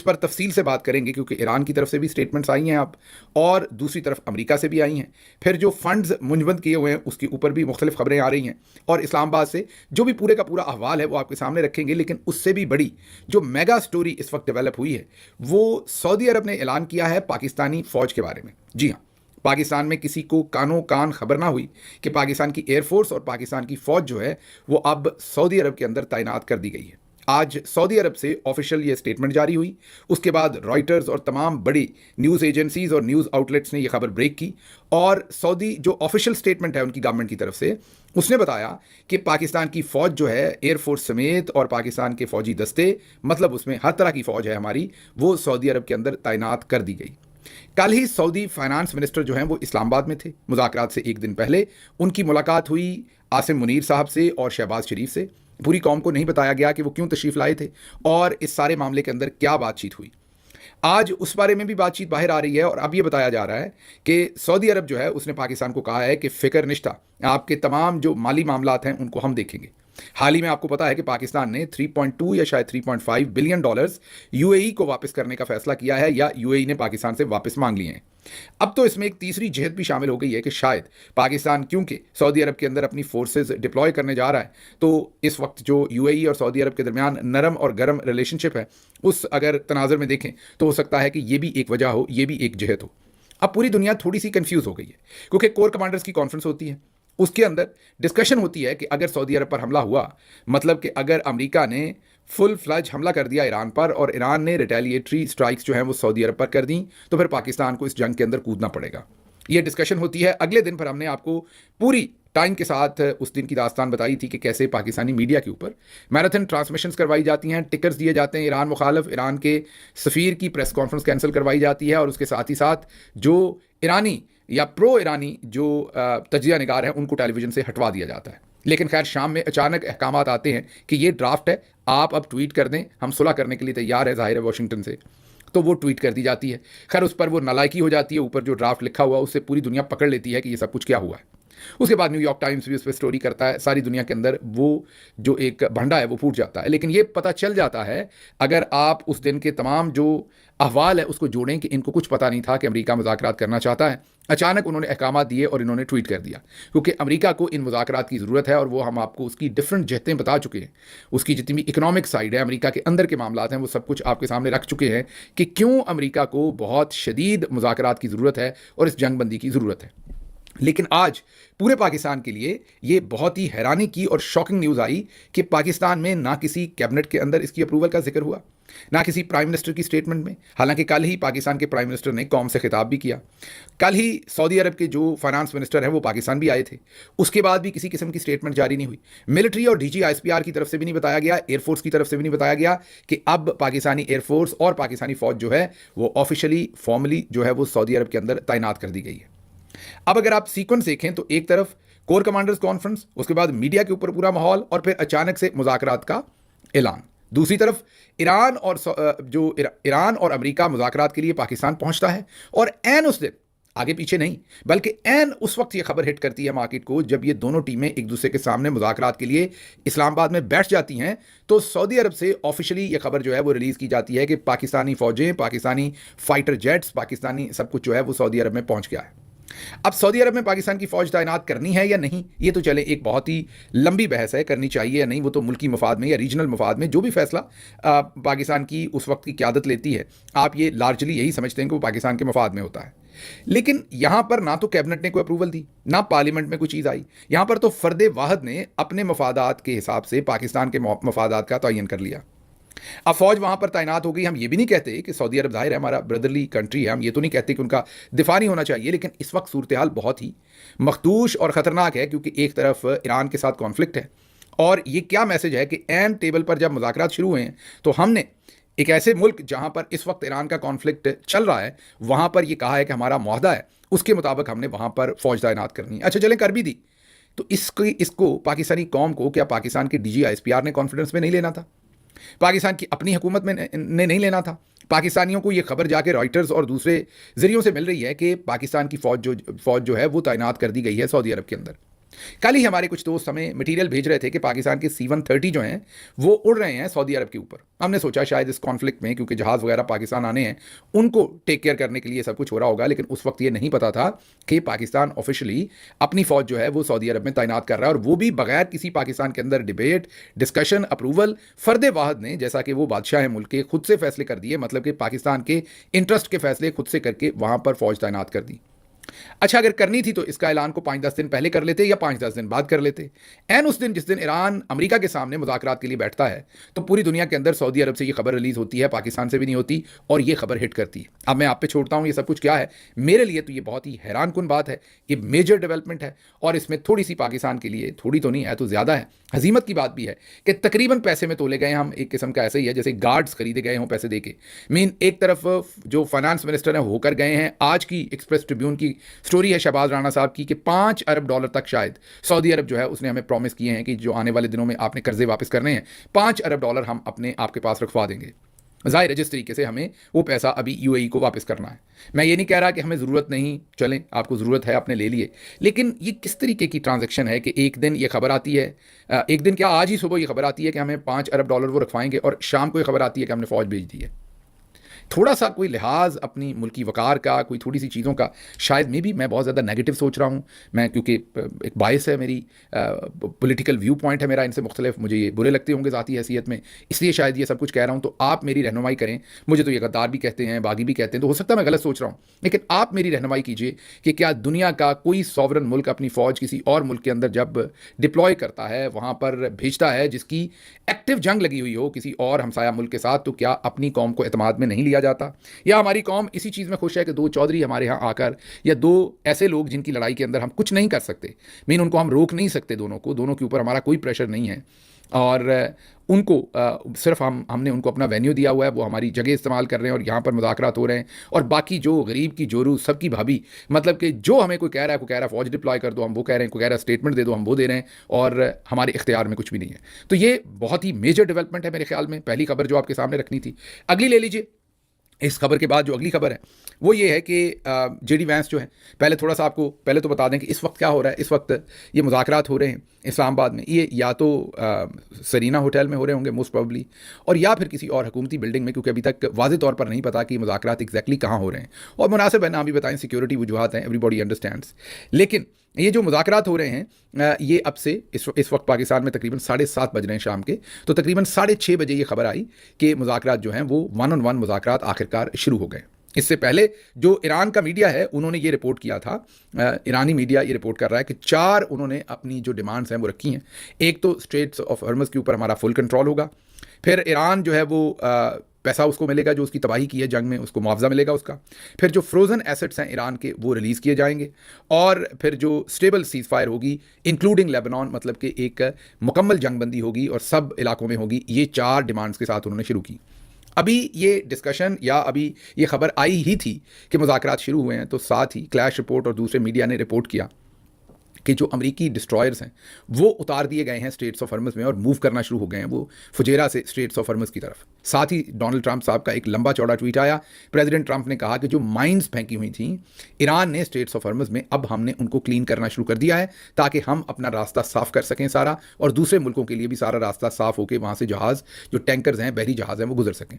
पर तफसील से बात करेंगे, क्योंकि ईरान की तरफ से भी स्टेटमेंट्स आई हैं अब, और दूसरी तरफ अमेरिका से भी आई हैं। फिर जो फंड्स मुंजमद किए हुए हैं उसके ऊपर भी मुख्तलिफ खबरें आ रही हैं, और इस्लामाबाद से जो भी पूरे का पूरा अहवाल है वो आपके सामने रखेंगे। लेकिन उससे भी बड़ी जो मेगा स्टोरी इस वक्त डेवलप हुई है, वो सऊदी अरब ने ऐलान किया है पाकिस्तानी फ़ौज के बारे में। जी हाँ, पाकिस्तान में किसी को कानो कान खबर ना हुई कि पाकिस्तान की एयरफोर्स और पाकिस्तान की फ़ौज जो है वो अब सऊदी अरब के अंदर तैनात कर दी गई है। आज सऊदी अरब से ऑफिशियल ये स्टेटमेंट जारी हुई। उसके बाद रॉयटर्स और तमाम बड़ी न्यूज़ एजेंसीज और न्यूज़ आउटलेट्स ने यह खबर ब्रेक की, और सऊदी जो ऑफिशियल स्टेटमेंट है उनकी गवर्नमेंट की तरफ से, उसने बताया कि पाकिस्तान की फ़ौज जो है एयरफोर्स समेत और पाकिस्तान के फ़ौजी दस्ते, मतलब उसमें हर तरह की फ़ौज है हमारी, वो सऊदी अरब के अंदर तैनात कर दी गई। कल ही सऊदी फाइनेंस मिनिस्टर जो हैं वो इस्लामाबाद में थे। मुज़ाकरात से एक दिन पहले उनकी मुलाकात हुई आसिम मुनीर साहब से और शहबाज शरीफ से। पूरी कौम को नहीं बताया गया कि वो क्यों तशरीफ़ लाए थे और इस सारे मामले के अंदर क्या बातचीत हुई। आज उस बारे में भी बातचीत बाहर आ रही है, और अब ये बताया जा रहा है कि सऊदी अरब जो है उसने पाकिस्तान को कहा है कि फ़िक्र निश्ता, आपके तमाम जो माली मामलात हैं उनको हम देखेंगे। हाल ही में आपको पता है कि पाकिस्तान ने 3.2 या शायद 3.5 बिलियन डॉलर्स यूएई को वापस करने का फैसला किया है, या यूएई ने पाकिस्तान से वापस मांग लिए हैं। अब तो इसमें एक तीसरी जहत भी शामिल हो गई है कि शायद पाकिस्तान, क्योंकि सऊदी अरब के अंदर अपनी फोर्सेस डिप्लॉय करने जा रहा है, तो इस वक्त जो यूएई और सऊदी अरब के दरमियान नरम और गर्म रिलेशनशिप है, उस अगर तनाज़र में देखें तो हो सकता है कि ये भी एक वजह हो, ये भी एक जहत हो। अब पूरी दुनिया थोड़ी सी कंफ्यूज हो गई है, क्योंकि कोर कमांडर्स की कॉन्फ्रेंस होती है, उसके अंदर डिस्कशन होती है कि अगर सऊदी अरब पर हमला हुआ, मतलब कि अगर अमेरिका ने फुल फ्लज हमला कर दिया ईरान पर, और ईरान ने रिटेलिएटरी स्ट्राइक्स जो हैं वो सऊदी अरब पर कर दी, तो फिर पाकिस्तान को इस जंग के अंदर कूदना पड़ेगा। ये डिस्कशन होती है। अगले दिन पर हमने आपको पूरी टाइम के साथ उस दिन की दास्तान बताई थी कि कैसे पाकिस्तानी मीडिया के ऊपर मैराथन ट्रांसमिशंस करवाई जाती हैं, टिकर्स दिए जाते हैं ईरान मुखालफ, ईरान के सफ़ीर की प्रेस कॉन्फ्रेंस कैंसिल करवाई जाती है, और उसके साथ ही साथ जो ईरानी या प्रो ईरानी जो तजिया निगार हैं उनको टेलीविज़न से हटवा दिया जाता है। लेकिन खैर शाम में अचानक अहकामात आते हैं कि ये ड्राफ्ट है, आप अब ट्वीट कर दें, हम सुलह करने के लिए तैयार है, ज़ाहिर है वाशिंगटन से। तो वो ट्वीट कर दी जाती है। खैर उस पर वो नालायकी हो जाती है, ऊपर जो ड्राफ्ट लिखा हुआ उससे पूरी दुनिया पकड़ लेती है कि ये सब कुछ क्या हुआ है। उसके बाद न्यूयॉर्क टाइम्स भी उस पर स्टोरी करता है, सारी दुनिया के अंदर वो जो एक भंडा है वो फूट जाता है। लेकिन ये पता चल जाता है, अगर आप उस दिन के तमाम जो अहवाल है उसको जोड़ें, कि इनको कुछ पता नहीं था कि अमेरिका मुज़ाकरात करना चाहता है। अचानक उन्होंने अहकामात दिए और इन्होंने ट्वीट कर दिया, क्योंकि अमेरिका को इन मुज़ाकरात की ज़रूरत है, और वो हम आपको उसकी डिफरेंट जहतें बता चुके हैं। उसकी जितनी भी इकोनॉमिक साइड है, अमेरिका के अंदर के मामलात हैं, वो सब कुछ आपके सामने रख चुके हैं कि क्यों अमेरिका को बहुत शदीद मुज़ाकरात की ज़रूरत है और इस जंगबंदी की ज़रूरत है। लेकिन आज पूरे पाकिस्तान के लिए ये बहुत ही हैरानी की और शॉकिंग न्यूज़ आई कि पाकिस्तान में ना किसी कैबिनेट के अंदर इसकी अप्रूवल का जिक्र हुआ, ना किसी प्राइम मिनिस्टर की स्टेटमेंट में। हालांकि कल ही पाकिस्तान के प्राइम मिनिस्टर ने कौम से खिताब भी किया। कल ही सऊदी अरब के जो फाइनेंस मिनिस्टर हैं वो पाकिस्तान भी आए थे। उसके बाद भी किसी किस्म की स्टेटमेंट जारी नहीं हुई। मिलिट्री और डीजी आईएसपीआर की तरफ से भी नहीं बताया गया, एयरफोर्स की तरफ से भी नहीं बताया गया कि अब पाकिस्तानी एयरफोर्स और पाकिस्तानी फ़ौज जो है वो ऑफिशियली फॉर्मली जो है वो सऊदी अरब के अंदर तैनात कर दी गई है। अब अगर आप सीक्वेंस देखें तो एक तरफ कोर कमांडर्स कॉन्फ्रेंस, उसके बाद मीडिया के ऊपर पूरा माहौल, और फिर अचानक से मुज़ाकरात का ऐलान। दूसरी तरफ ईरान और ईरान और अमेरिका मुज़ाकरात के लिए पाकिस्तान पहुंचता है, और एन उस दिन, आगे पीछे नहीं बल्कि एन उस वक्त ये खबर हिट करती है मार्केट को, जब ये दोनों टीमें एक दूसरे के सामने मुज़ाकरात के लिए इस्लामाबाद में बैठ जाती हैं, तो सऊदी अरब से ऑफिशियली ये खबर जो है वो रिलीज़ की जाती है कि पाकिस्तानी फ़ौजें, पाकिस्तानी फाइटर जेट्स, पाकिस्तानी सब कुछ जो है वो सऊदी अरब में पहुंच गया है। अब सऊदी अरब में पाकिस्तान की फ़ौज तैनात करनी है या नहीं, ये तो चले एक बहुत ही लंबी बहस है, करनी चाहिए या नहीं, वो तो मुल्की मफाद में या रीजनल मफाद में जो भी फैसला पाकिस्तान की उस वक्त की क़यादत लेती है, आप ये लार्जली यही समझते हैं कि वो पाकिस्तान के मफाद में होता है। लेकिन यहाँ पर ना तो कैबिनेट ने कोई अप्रूवल दी, ना पार्लियामेंट में कोई चीज़ आई। यहाँ पर तो फ़र्द वाहिद ने अपने मफादात के हिसाब से पाकिस्तान के मफादात का तयन कर लिया। अब फौज वहां पर तैनात हो गई। हम ये भी नहीं कहते कि सऊदी अरब ज़ाहिर है हमारा ब्रदरली कंट्री है, हम ये तो नहीं कहते कि उनका दिफा नहीं होना चाहिए, लेकिन इस वक्त सूरत हाल बहुत ही मखदूश और ख़तरनाक है, क्योंकि एक तरफ ईरान के साथ कॉन्फ्लिक्ट है, और ये क्या मैसेज है कि एन टेबल पर जब मुज़ाकरात शुरू हुए हैं तो हमने एक ऐसे मुल्क जहां पर इस वक्त ईरान का कॉन्फ्लिक्ट चल रहा है, वहां पर यह कहा है कि हमारा मुआहदा है, उसके मुताबिक हमने वहां पर फौज तैनात करनी है। अच्छा चलें, कर भी दी, तो इसको पाकिस्तानी कौम को, क्या पाकिस्तान के डीजी आईएसपीआर ने कॉन्फिडेंस में नहीं लेना था? पाकिस्तान की अपनी हुकूमत में ने नहीं लेना था? पाकिस्तानियों को ये खबर जाके रॉयटर्स और दूसरे जरियों से मिल रही है कि पाकिस्तान की फ़ौज जो है वो तैनात कर दी गई है सऊदी अरब के अंदर। कल ही हमारे कुछ दोस्त हमें मटेरियल भेज रहे थे कि पाकिस्तान के C-130 जो हैं वो उड़ रहे हैं सऊदी अरब के ऊपर। हमने सोचा शायद इस कॉन्फ्लिक्ट में, क्योंकि जहाज़ वगैरह पाकिस्तान आने हैं, उनको टेक केयर करने के लिए सब कुछ हो रहा होगा, लेकिन उस वक्त ये नहीं पता था कि पाकिस्तान ऑफिशियली अपनी फ़ौज जो है वो सऊदी अरब में तैनात कर रहा है, और वो भी बगैर किसी पाकिस्तान के अंदर डिबेट, डिस्कशन, अप्रूवल। फ़र्द वाहिद ने, जैसा कि वो बादशाह हैं मुल्क के, खुद से फैसले कर दिए, मतलब कि पाकिस्तान के इंटरेस्ट के फैसले खुद से करके वहाँ पर फ़ौज तैनात कर दी। अच्छा, अगर करनी थी तो इसका ऐलान को 5-10 दिन पहले कर लेते या 5-10 दिन बाद कर लेते। एन उस दिन जिस दिन ईरान अमेरिका के सामने मुज़ाकरात के लिए बैठता है, तो पूरी दुनिया के अंदर सऊदी अरब से ये खबर रिलीज़ होती है, पाकिस्तान से भी नहीं होती, और ये खबर हिट करती है। अब मैं आप पे छोड़ता हूँ ये सब कुछ क्या है। मेरे लिए तो ये बहुत ही हैरान कुन बात है, ये मेजर डेवलपमेंट है, और इसमें थोड़ी सी पाकिस्तान के लिए, थोड़ी तो नहीं है तो ज़्यादा है, हजीमत की बात भी है कि तकरीबन पैसे में तोले गए हम। एक किस्म का ऐसे ही है जैसे गार्ड्स खरीदे गए हों पैसे दे के। मीन एक तरफ जो फाइनेंस मिनिस्टर हैं होकर गए हैं, आज की एक्सप्रेस ट्रिब्यून की स्टोरी है शहबाज राणा साहब की, कि $5 अरब तक शायद सऊदी अरब जो है उसने हमें प्रॉमिस किए हैं कि जो आने वाले दिनों में आपने कर्जे वापस करने हैं, $5 अरब हम अपने आपके पास रखवा देंगे। ज़ाहिर है जिस तरीके से हमें वो पैसा अभी यूएई को वापस करना है। मैं ये नहीं कह रहा कि हमें ज़रूरत नहीं, चलें आपको ज़रूरत है आपने ले लिए, लेकिन ये किस तरीके की ट्रांजैक्शन है कि एक दिन ये खबर आती है, एक दिन क्या आज ही सुबह ये खबर आती है कि हमें $5 अरब वो रखवाएंगे, और शाम को ये खबर आती है कि हमने फ़ौज भेज दी है। थोड़ा सा कोई लिहाज अपनी मुल्की वक़ार का, कोई थोड़ी सी चीज़ों का, शायद मे भी मैं बहुत ज़्यादा नेगेटिव सोच रहा हूँ मैं, क्योंकि एक बायस है मेरी, पॉलिटिकल व्यू पॉइंट है मेरा इनसे मुख्तलिफ, मुझे ये बुरे लगते होंगे ज़ाती हैसियत में, इसलिए शायद ये सब कुछ कह रहा हूँ। तो आप मेरी रहनुमाई करें। मुझे तो ये गद्दार भी कहते हैं, बागी भी कहते हैं, तो हो सकता है मैं गलत सोच रहा हूँ, लेकिन आप मेरी रहनुमाई कीजिए कि क्या दुनिया का कोई सॉवरन मुल्क अपनी फ़ौज किसी और मुल्क के अंदर जब डिप्लॉय करता है, वहाँ पर भेजता है, जिसकी एक्टिव जंग लगी हुई हो किसी और हमसाया मुल्क के साथ, तो क्या अपनी कौम को एतमाद में नहीं लिया जाता? या हमारी कौम इसी चीज़ में खुश है कि 2 चौधरी हमारे यहाँ आकर, या 2 ऐसे लोग जिनकी लड़ाई के अंदर हम कुछ नहीं कर सकते, मीन उनको हम रोक नहीं सकते, दोनों के ऊपर हमारा कोई प्रेशर नहीं है, और उनको सिर्फ हमने उनको अपना वेन्यू दिया हुआ है, वो हमारी जगह इस्तेमाल कर रहे हैं, और यहाँ पर मुज़ाकरात हो रहे हैं, और बाकी जो गरीब की जोरू सबकी भाभी, मतलब कि जो हमें कोई कह रहा है फ़ौज डिप्लॉय कर दो, हम वो कह रहे हैं, कोई कह रहा है स्टेटमेंट दे दो, हम वो दे रहे हैं, और हमारे इख्तियार में कुछ भी नहीं है। तो ये बहुत ही मेजर डेवलपमेंट है मेरे ख्याल में, पहली खबर जो आपके सामने रखनी थी। अगली ले लीजिए। इस खबर के बाद जो अगली खबर है वो ये है कि जेडी वैंस जो है, पहले थोड़ा सा आपको पहले तो बता दें कि इस वक्त क्या हो रहा है। इस वक्त ये मुज़ाकरात हो रहे हैं इस्लामाबाद में, ये या तो सरीना होटल में हो रहे होंगे मोस्ट प्रोबेबली, और या फिर किसी और हुकूमती बिल्डिंग में, क्योंकि अभी तक वाज़े तौर पर नहीं पता कि मुज़ाकरात एग्जैक्टली कहाँ हो रहे हैं। और मुनासिब है ना भी बताएं, सिक्योरिटी वजूहात हैं, एवरीबॉडी अंडरस्टैंड्स। लेकिन ये जो मुज़ाकरात हो रहे हैं, ये अब से इस वक्त पाकिस्तान में तकरीबन 7:30 बज रहे हैं शाम के, तो तकरीबन 6:30 बजे ये खबर आई कि मुज़ाकरात जो हैं वो 1-on-1 मुज़ाकरात आखिरकार शुरू हो गए। इससे पहले जो ईरान का मीडिया है उन्होंने ये रिपोर्ट किया था, ईरानी मीडिया ये रिपोर्ट कर रहा है कि 4 उन्होंने अपनी जो डिमांड्स हैं वो रखी हैं। एक तो स्ट्रेट्स ऑफ हॉर्मुज़ के ऊपर हमारा फुल कंट्रोल होगा, फिर ईरान जो है वो पैसा उसको मिलेगा जो उसकी तबाही की है जंग में, उसको मुआवजा मिलेगा उसका, फिर जो फ्रोज़न एसेट्स हैं ईरान के वो रिलीज़ किए जाएंगे, और फिर जो स्टेबल सीज़ फायर होगी इंक्लूडिंग लेबनान, मतलब कि एक मुकम्मल जंगबंदी होगी और सब इलाकों में होगी। ये 4 डिमांड्स के साथ उन्होंने शुरू की। अभी ये डिस्कशन या अभी ये खबर आई ही थी कि मुज़ाकरात शुरू हुए हैं, तो साथ ही क्लैश रिपोर्ट और दूसरे मीडिया ने रिपोर्ट किया कि जो अमरीकी डिस्ट्रॉयर्स हैं वो उतार दिए गए हैं स्ट्रेट्स ऑफ हॉर्मुज़ में, और मूव करना शुरू हो गए हैं वो फुजेरा से स्ट्रेट्स ऑफ हॉर्मुज़ की तरफ। साथ ही डोनाल्ड ट्रंप साहब का एक लंबा चौड़ा ट्वीट आया। प्रेसिडेंट ट्रंप ने कहा कि जो माइंस फेंकी हुई थी ईरान ने स्ट्रेट्स ऑफ हॉर्मुज़ में, अब हमने उनको क्लीन करना शुरू कर दिया है ताकि हम अपना रास्ता साफ़ कर सकें सारा, और दूसरे मुल्कों के लिए भी सारा रास्ता साफ़ होकर वहाँ से जहाज़ जो टैंकर्स हैं, बहरी जहाज़ हैं, वो गुजर सकें।